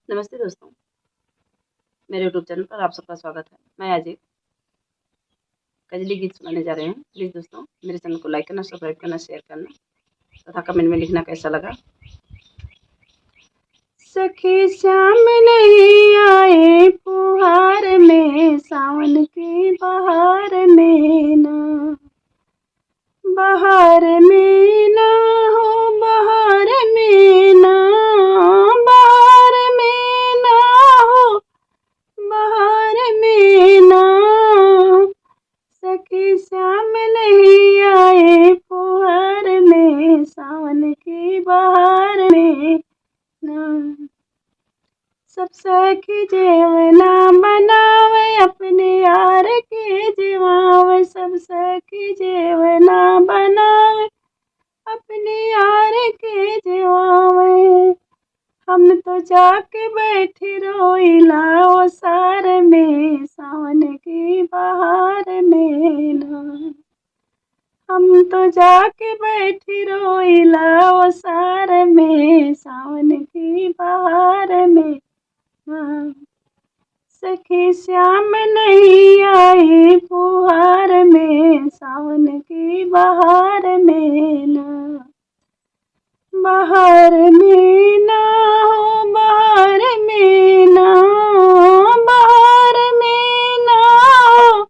नमस्ते दोस्तों, मेरे YouTube channel पर आप सबका स्वागत है। मैं आज एक कजली गीत सुनाने जा रही हूँ। प्लीज़ दोस्तों मेरे चैनल को लाइक करना, सब्सक्राइब करना, शेयर करना तथा कमेंट में लिखना कैसा लगा। सखी श्याम नहीं आए फुहार में, सावन की बहार में ना, बहार में ना हो, बहार में ना, बहार में ना हो, बहार में ना। सखी श्याम नहीं आए फुहार में, सावन की बहार में ना। सब सखी जेवना बनावे, अपने यार के जीवावे। सब सखी जेवना बनावे, अपने यार के जीवावे। हम तो जाके बैठी रोइला ओ सार में, सावन की बहार में ना। हम तो जाके बैठी रोइला ओ सार में, सावन की बहार में ना। सखी श्याम नहीं आई फुहार में, सावन की बहार में ना, बहार में ना हो, बहार में ना, बहार में ना हो,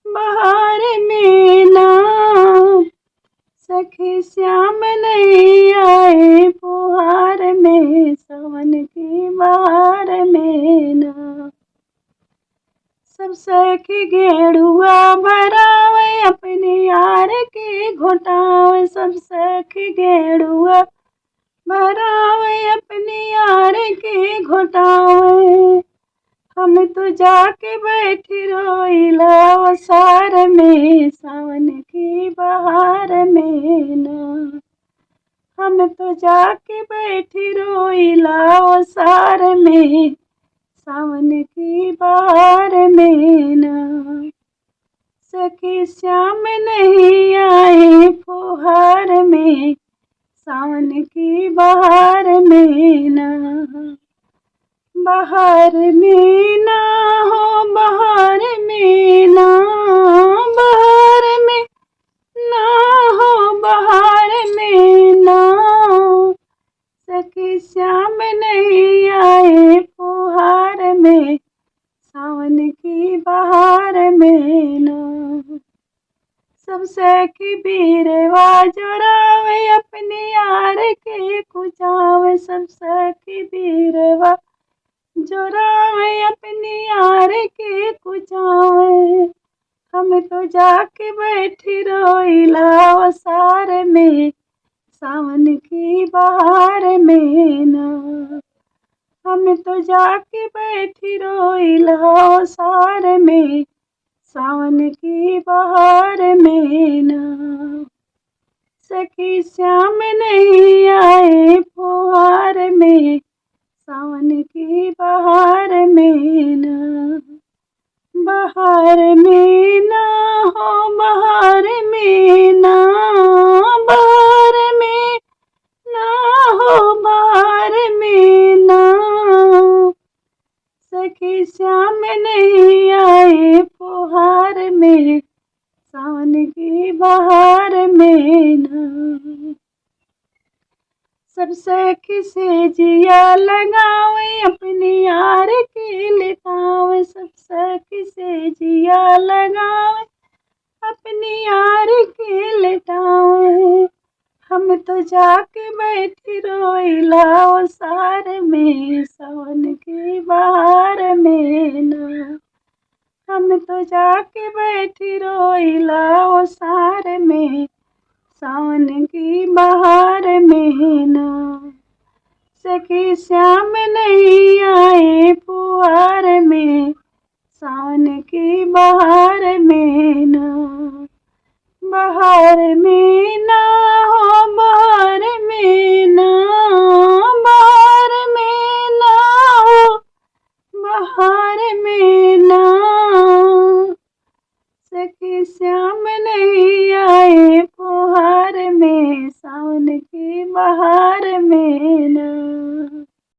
बहार में ना। सखी श्याम नहीं आए फुहार में, सावन की बहार में ना। सब सखी गेड़ुआ भरावे, अपने यार के घोटावे। सब सखी गेड़ुआ भरावे, अपने यार के घोटावे। हम तो जाके बैठी रोइला ओ सार में, सावन की बहार में ना। हम तो जाके बैठी रोइला ओ सार में, सावन की बहार में ना। सखी श्याम नहीं आए फुहार में, सावन की बहार में ना, बहार में ना हो, बहार में ना, बहार में ना हो, बहार में ना। सखी श्याम नहीं आए फुहार में, सावन की बहार में ना। सब सखी बीरवा जोड़ावे, अपने यार के कुचावे। सब सखी बीरवा जोड़ावे, अपने यार के कुचावे। हम तो जाके बैठी रोइला ओ सार में, सावन की बहार में ना। हम तो जाके बैठी रोइला ओ सार में, सावन की बहार में ना। सखी श्याम नहीं आए फुहार में, सावन की बहार में ना, बहार में ना हो, बहार में ना, बहार में ना हो, बहार में ना। सखी श्याम नहीं आए फुहार में, सावन की बहार में ना। सब सखी से जिया लगावे, अपने यार के लिटावे। सब सखी से जिया लगावे, अपने यार के लिटावे। हम तो जाके बैठी रोइला ओ सार में, सावन की बहार में ना। हम तो जाके बैठी रोइला ओ सार में, सावन की बहार में ना। सखी श्याम नहीं आए फुहार में, सावन की बहार में ना, बहार में ना